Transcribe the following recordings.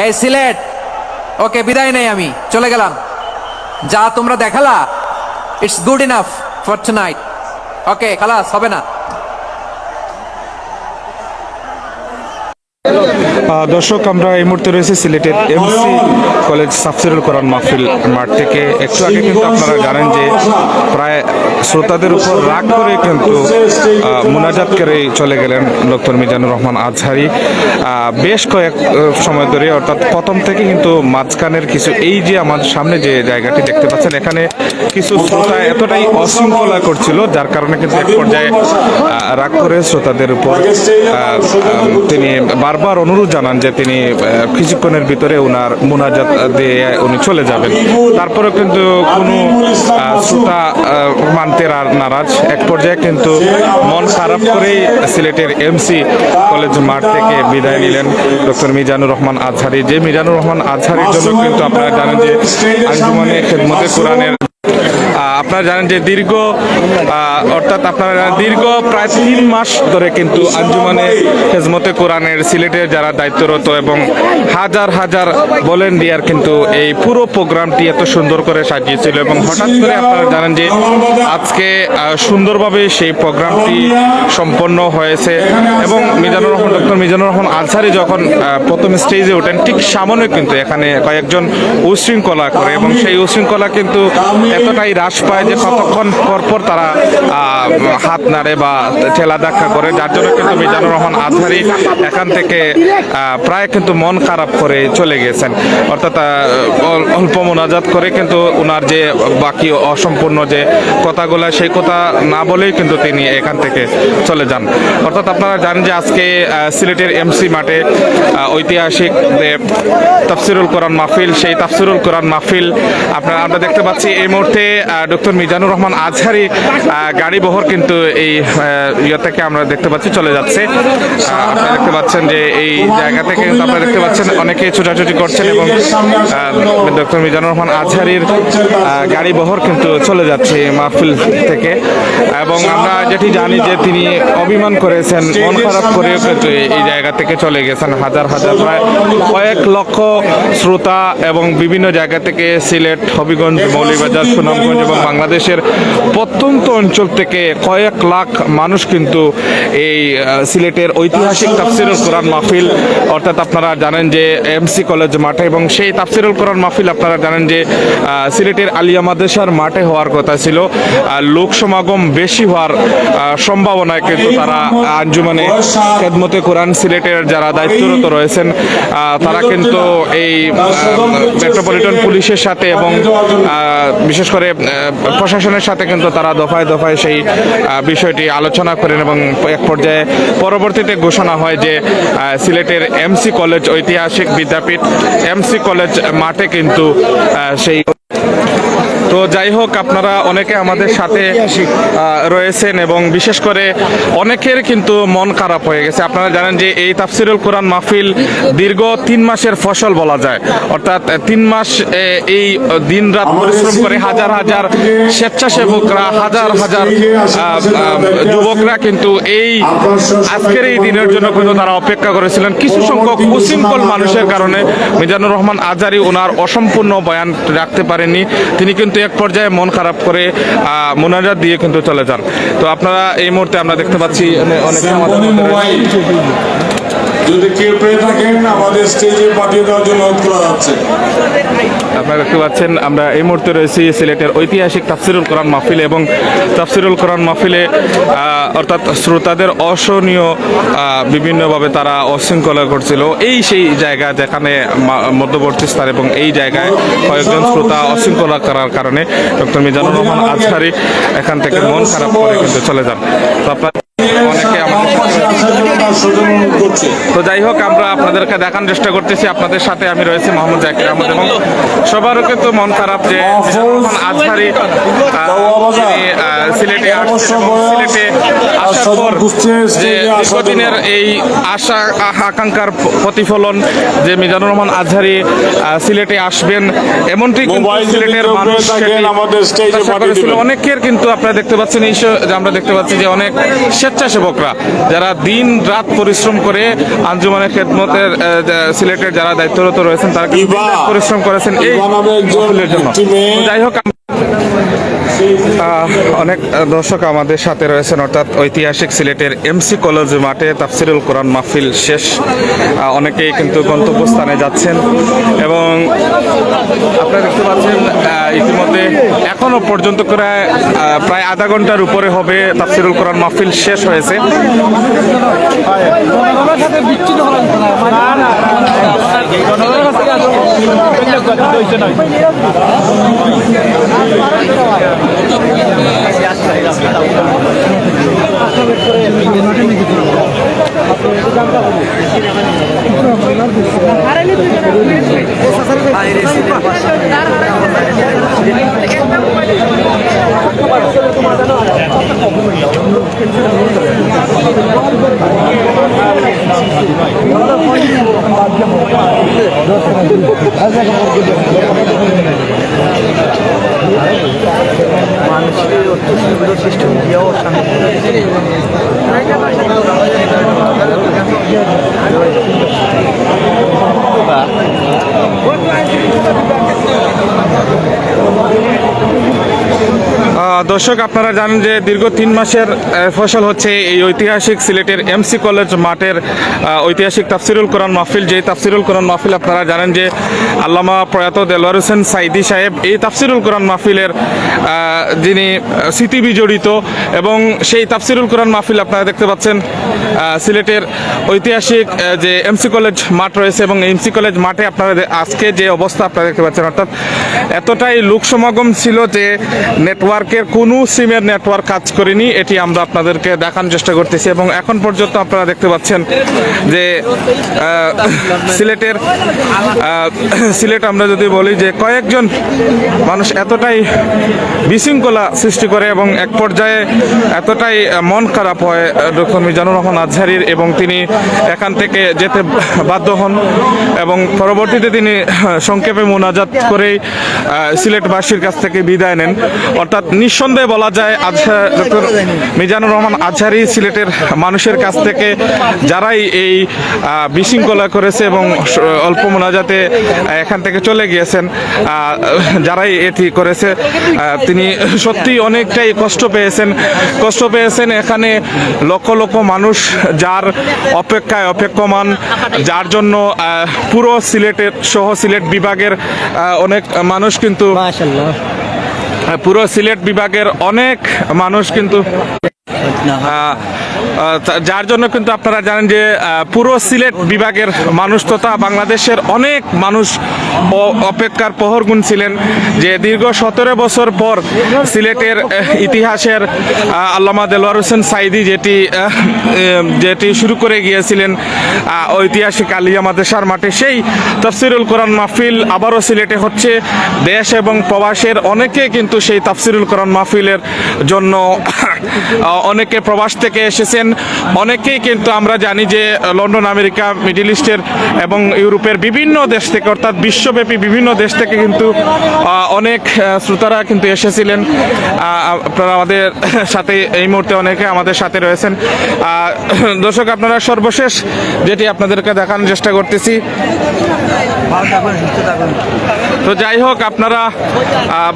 এই সিলেট, ওকে বিদায় নেই, আমি চলে গেলাম। যা তোমরা দেখালা, it's good enough for tonight. Okay, খালাস হবে না। দর্শক, আমরা এই মুহূর্তে রয়েছে সিলেটের এমসি কলেজ তাফসিরুল কোরআন মাহফিল মাঠ থেকে। একটু আগে কিন্তু আপনারা জানেন যে প্রায় শ্রোতাদের উপর রাগ করে কিন্তু মুনাজাত করে চলে গেলেন ডক্টর মিজানুর রহমান আজহারী। বেশ কয়েক সময় ধরে, অর্থাৎ প্রথম থেকে কিন্তু মাঝখানের কিছু, এই যে আমাদের সামনে যে জায়গাটি দেখতে পাচ্ছেন, এখানে কিছু শ্রোতা এতটাই অশৃঙ্খলা করছিল, যার কারণে কিন্তু এক পর্যায়ে রাগ করে শ্রোতাদের উপর তিনি বারবার অনুরোধ জানান যে তিনি কিছুক্ষণের ভিতরে ওনার মুনাজাত দিয়ে উনি চলে যাবেন। তারপরেও কিন্তু কোনো শ্রোতা মানতে নারাজ। এক পর্যায়ে কিন্তু মন খারাপ করেই সিলেটের এমসি কলেজ মাঠ থেকে বিদায় নিলেন ডক্টর মিজানুর রহমান আজহারী। যে মিজানুর রহমান আজহারীর জন্য কিন্তু আপনারা জানেন যে আঞ্জুমানে খেদমতে কোরআনের আপনারা জানেন যে দীর্ঘ প্রায় 3 মাস ধরে কিন্তু আঞ্জুমানে খেদমতে কোরআনের সিলেটের যারা দায়িত্বরত এবং হাজার হাজার ভলেন্টিয়ার কিন্তু এই পুরো প্রোগ্রামটি এত সুন্দর করে সাজিয়েছিল। এবং হঠাৎ করে আপনারা জানেন যে আজকে সুন্দরভাবে সেই প্রোগ্রামটি সম্পন্ন হয়েছে। এবং ডক্টর মিজানুর রহমান আজহারী যখন প্রথম স্টেজে ওঠেন, ঠিক সামনে কিন্তু এখানে কয়েকজন উশৃঙ্খলা করে, এবং সেই উশৃঙ্খলা কিন্তু এতটাই হ্রাস পায় যে কতক্ষণ পরপর তারা হাত নাড়ে বা ঠেলা ধাক্কা করে, যার জন্য কিন্তু মিজানুর রহমান আজহারী এখান থেকে প্রায় কিন্তু মন খারাপ করে চলে গেছেন। অর্থাৎ অল্প মোনাজাত করে কিন্তু ওনার যে বাকি অসম্পূর্ণ যে কথাগুলো, সেই কথা না বলেই কিন্তু তিনি এখান থেকে চলে যান। অর্থাৎ আপনারা জানেন যে আজকে সিলেটের এমসি মাঠে ঐতিহাসিক তাফসিরুল কোরআন মাহফিল, সেই তাফসিরুল কোরআন মাহফিল আমরা দেখতে পাচ্ছি এই মুহূর্তে ডক্টর মিজানুর রহমান আজহারী গাড়ি বহর কিন্তু এই ইয়ে থেকে আমরা দেখতে পাচ্ছি চলে যাচ্ছে। আপনারা দেখতে পাচ্ছেন যে এই জায়গা থেকে কিন্তু আপনারা দেখতে পাচ্ছেন অনেকে ছোটাছুটি করছেন, এবং ডক্টর মিজানুর রহমান আজহারীর গাড়ি বহর কিন্তু চলে যাচ্ছে মাহফিল থেকে। এবং আমরা যেটি জানি যে তিনি অভিমান করেছেন, মন খারাপ করেও কিন্তু এই জায়গা থেকে চলে গেছেন। হাজার হাজার প্রায় কয়েক লক্ষ শ্রোতা এবং বিভিন্ন জায়গা থেকে সিলেট, হবিগঞ্জ, মৌলভীবাজার, সুনামগঞ্জ এবং বাংলাদেশের প্রত্যন্ত অঞ্চল থেকে কয়েক লাখ মানুষ কিন্তু এই সিলেটের ঐতিহাসিক তাফসিরুল কোরআন মাহফিল, অর্থাৎ আপনারা জানেন যে এমসি কলেজ মাঠে, এবং সেই তাফসিরুল কোরআন মাহফিল আপনারা জানেন যে সিলেটের আলিয়া মাদ্রাসার মাঠে হওয়ার কথা ছিল। লোক সমাগম বেশি হওয়ার সম্ভাবনায় কিন্তু তারা আঞ্জুমানে খেদমতে কোরআন সিলেটের যারা দায়িত্বরত রয়েছেন, তারা কিন্তু এই মেট্রোপলিটন পুলিশের সাথে এবং বিশেষ করে প্রশাসনের সাথে কিন্তু তারা দফায় দফায় সেই বিষয়টি আলোচনা করেন, এবং এক পর্যায়ে পরবর্তীতে ঘোষণা হয় যে সিলেটের এমসি কলেজ ঐতিহাসিক বিদ্যাপীঠ এমসি কলেজ মাঠে কিন্তু সেই। তো যাই হোক, আপনারা অনেকে আমাদের সাথে রয়েছেন, এবং বিশেষ করে অনেকের কিন্তু মন খারাপ হয়ে গেছে। আপনারা জানেন যে এই তাফসিরুল কোরআন মাহফিল দীর্ঘ 3 মাসের ফসল বলা যায়। অর্থাৎ 3 মাস এই দিন রাত পরিশ্রম করে হাজার হাজার স্বেচ্ছাসেবকরা, হাজার হাজার যুবকরা কিন্তু এই আজকের এই দিনের জন্য কিন্তু তারা অপেক্ষা করেছিলেন। কিছু সংখ্যক উশৃঙ্খল মানুষের কারণে মিজানুর রহমান আজহারী ওনার অসম্পূর্ণ বয়ান রাখতে পারেননি। তিনি কিন্তু এক পর্যায়ে মন খারাপ করে মোনাজাত দিয়ে কিন্তু চলে যান। তো আপনারা এই মুহূর্তে আমরা দেখতে পাচ্ছি অনেকে আমাদের যদি কেউ পেয়ে থাকেন আমাদের স্টেজে পাঠিয়ে দেওয়ার জন্য অনুরোধ করা যাচ্ছে। আপনারা দেখতে পাচ্ছেন আমরা এই মুহূর্তে রয়েছি সিলেটের ঐতিহাসিক তাফসিরুল কোরআন মাহফিলে, এবং তাফসিরুল কোরআন মাহফিলে অর্থাৎ শ্রোতাদের অসহনীয় বিভিন্নভাবে তারা অশৃঙ্খলা করছিল। এই সেই জায়গা যেখানে মধ্যবর্তী স্থান, এবং এই জায়গায় কয়েকজন শ্রোতা অশৃঙ্খলা করার কারণে ডক্টর মিজানুর রহমান আজহারী এখান থেকে মন খারাপ করে কিন্তু চলে যান। তো আপনার অনেকে আমাদের তো যাই হোক, আমরা আপনাদেরকে দেখানোর চেষ্টা করতেছি। আপনাদের সাথে আমি রয়েছি মোহাম্মদ জাকির আহমদ, এবং সবারও কিন্তু মন খারাপ যে আজহারী সিলেটে আসার পর যে দীর্ঘদিনের এই আশা আকাঙ্ক্ষার প্রতিফলন যে মিজানুর রহমান আজহারী সিলেটে আসবেন, এমনটি কিন্তু সিলেটের মানুষ অনেকের কিন্তু আপনারা দেখতে পাচ্ছেন। আমরা দেখতে পাচ্ছি যে অনেক স্বেচ্ছাসেবকরা যারা দিন রাত রাত পরিশ্রম করে আঞ্জুমানের খেদমতের সিলেটের যারা দায়িত্বরত রয়েছেন তারা কিন্তু দিনরাত পরিশ্রম করেছেন এই মাহফিলের জন্য। যাই হোক, অনেক দর্শক আমাদের সাথে রয়েছেন, অর্থাৎ ঐতিহাসিক সিলেটের এমসি কলেজ মাঠে তাফসিরুল কোরআন মাহফিল শেষ। অনেকেই কিন্তু গন্তব্যস্থানে যাচ্ছেন এবং আপনারা দেখতে পাচ্ছেন ইতিমধ্যে এখনো পর্যন্ত করে প্রায় আধা ঘন্টার উপরে হবে তাফসিরুল কোরআন মাহফিল শেষ হয়েছে। দর্শক, আপনারা জানেন যে দীর্ঘ 3 মাসের ফসল হচ্ছে এই ঐতিহাসিক সিলেটের এমসি কলেজ মাঠের ঐতিহাসিক তাফসিরুল কোরআন মাহফিল। যে তাফসিরুল কোরআন মাহফিল আপনারা জানেন যে আল্লামা প্রয়াত দেলোয়ার হোসেন সাইদি সাহেব এই তাফসিরুল কোরআন মাহফিলের যিনি স্মৃতি বিজড়িত, এবং সেই তাফসিরুল কোরআন মাহফিল আপনারা দেখতে পাচ্ছেন সিলেটের ঐতিহাসিক যে এমসি কলেজ মাঠ রয়েছে, এবং এমসি কলেজ মাঠে আপনারা আজকে যে অবস্থা আপনারা দেখতে পাচ্ছেন, অর্থাৎ এতটাই লোক সমাগম ছিল যে নেটওয়ার্কের কোনো সিমের নেটওয়ার্ক কাজ করেনি। এটি আমরা আপনাদেরকে দেখানোর চেষ্টা করতেছি এবং এখন পর্যন্ত আপনারা দেখতে পাচ্ছেন যে সিলেট আমরা যদি বলি যে কয়েকজন মানুষ এতটাই বিশৃঙ্খলা সৃষ্টি করে এবং এক পর্যায়ে এতটাই মন খারাপ হয় ডক্টর মিজানুর রহমান আজহারীর, এবং তিনি এখান থেকে যেতে বাধ্য হন এবং পরবর্তীতে তিনি সংক্ষেপে মোনাজাত করেই সিলেটবাসীর কাছ থেকে বিদায় নেন। অর্থাৎ নিঃসন্দেহে বলা যায় ডক্টর মিজানুর রহমান আজহারী সিলেটের মানুষের কাছ থেকে যারাই এই বিশৃঙ্খলা করেছে এবং অল্প মোনাজাতে এখান থেকে চলে গিয়েছেন, যারাই এটি করেছে তিনি সত্যি অনেকটাই কষ্ট পেয়েছেন। এখানে লক্ষ লক্ষ মানুষ যার অপেক্ষায় অপেক্ষমান, যার জন্য পুরো সিলেটের সহ সিলেট বিভাগের অনেক মানুষ কিন্তু পুরো সিলেট বিভাগের অনেক মানুষ কিন্তু যার জন্য কিন্তু আপনারা জানেন যে পুরো সিলেট বিভাগের মানুষ তথা বাংলাদেশের অনেক মানুষ অপেক্ষার প্রহর গুনছিলেন যে দীর্ঘ 17 বছর পর সিলেটের ইতিহাসের আল্লামা দেলোয়ার হোসেন সাইদি যেটি শুরু করে গিয়েছিলেন ঐতিহাসিক আলিয়া মাদ্রাসার মাঠে, সেই তাফসিরুল কোরআন মাহফিল আবারও সিলেটে হচ্ছে। দেশ এবং প্রবাসের অনেকে কিন্তু সেই তাফসিরুল কোরআন মাহফিলের জন্য অনেকে প্রবাস থেকে এসেছেন, অনেকেই কিন্তু আমরা জানি যে লন্ডন, আমেরিকা, মিডল ইস্টের এবং ইউরোপের বিভিন্ন দেশ থেকে, অর্থাৎ বিশ্বব্যাপী বিভিন্ন দেশ থেকে কিন্তু অনেক শ্রোতারা কিন্তু এসেছিলেন। আপনারা আমাদের সাথে এই মুহূর্তে অনেকে আমাদের সাথে রয়েছেন। দর্শক, আপনারা সর্বশেষ যেটি আপনাদেরকে দেখানোর চেষ্টা করতেছি। তো যাই হোক, আপনারা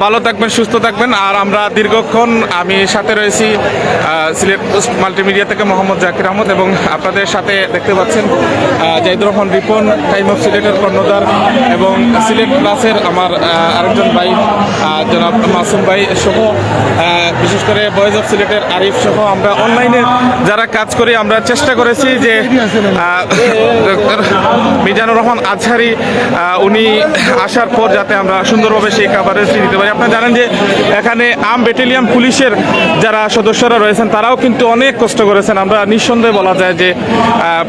ভালো থাকবেন, সুস্থ থাকবেন। আর আমরা দীর্ঘক্ষণ আমি সাথে রয়েছি সিলেট পোস্ট মাল্টিমিডিয়া থেকে মোহাম্মদ জাকির আহমদ, এবং আপনাদের সাথে দেখতে পাচ্ছেন জাহিদুর রহমান রিপন, টাইম অফ সিলেটের কর্ণধার, এবং সিলেট প্লাসের আমার আরেকজন ভাই জনাব মাসুম ভাই সহ, বিশেষ করে ভয়েস অফ সিলেটের আরিফ সহ আমরা অনলাইনে যারা কাজ করি, আমরা চেষ্টা করেছি যে ডক্টর মিজানুর রহমান আজহারী উনি আসার পর যাতে আমরা সুন্দরভাবে সেই কাভারেজটি দিতে পারি। আপনারা জানেন যে এখানে আর্ম ব্যাটালিয়ন পুলিশের যারা সদস্যরা রয়েছেন তারাও কিন্তু অনেক কষ্ট করেছেন। আমরা নিঃসন্দেহে বলা যায় যে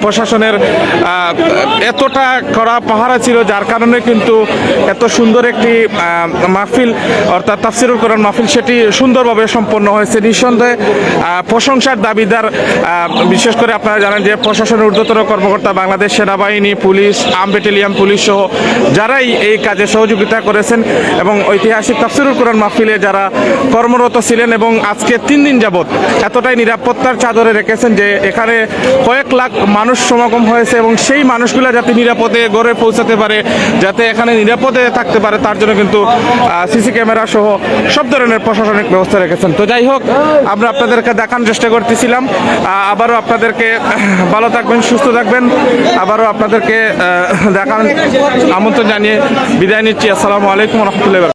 প্রশাসনের এতটা কড়া পাহারা ছিল, যার কারণে কিন্তু এত সুন্দর একটি মাহফিল অর্থাৎ তাফসিরুল কোরআন মাহফিল সেটি সুন্দরভাবে সম্পন্ন হয়েছে। নিঃসন্দেহে প্রশংসার দাবিদার, বিশেষ করে আপনারা জানেন যে প্রশাসনের ঊর্ধ্বতন কর্মকর্তা বাংলাদেশ সেনাবাহিনী, পুলিশ, আর্ম ব্যাটালিয়ন পুলিশ সহ যারাই এই কাজে সহযোগিতা করেছেন এবং ঐতিহাসিক তাফসিরুল কোরআন মাহফিলে যারা কর্মরত ছিলেন এবং আজকে 3 দিন যাবত এতটাই নিরাপত্তার চাদরে রেখেছেন যে এখানে কয়েক লাখ মানুষ সমাগম হয়েছে এবং সেই মানুষগুলো যাতে নিরাপদে ঘরে পৌঁছাতে পারে, যাতে এখানে নিরাপদে থাকতে পারে, তার জন্য কিন্তু সিসি ক্যামেরা সহ সব ধরনের প্রশাসনিক ব্যবস্থা রেখেছেন। তো যাই হোক, আমরা আপনাদেরকে দেখানোর চেষ্টা করতেছিলাম। আবারও আপনাদেরকে ভালো থাকবেন, সুস্থ থাকবেন, আবারও আপনাদেরকে দেখান আমন্ত্রণ জানিয়ে বিদায় নিচ্ছি। আসসালামু আলাইকুম রহমতুল্লাহ।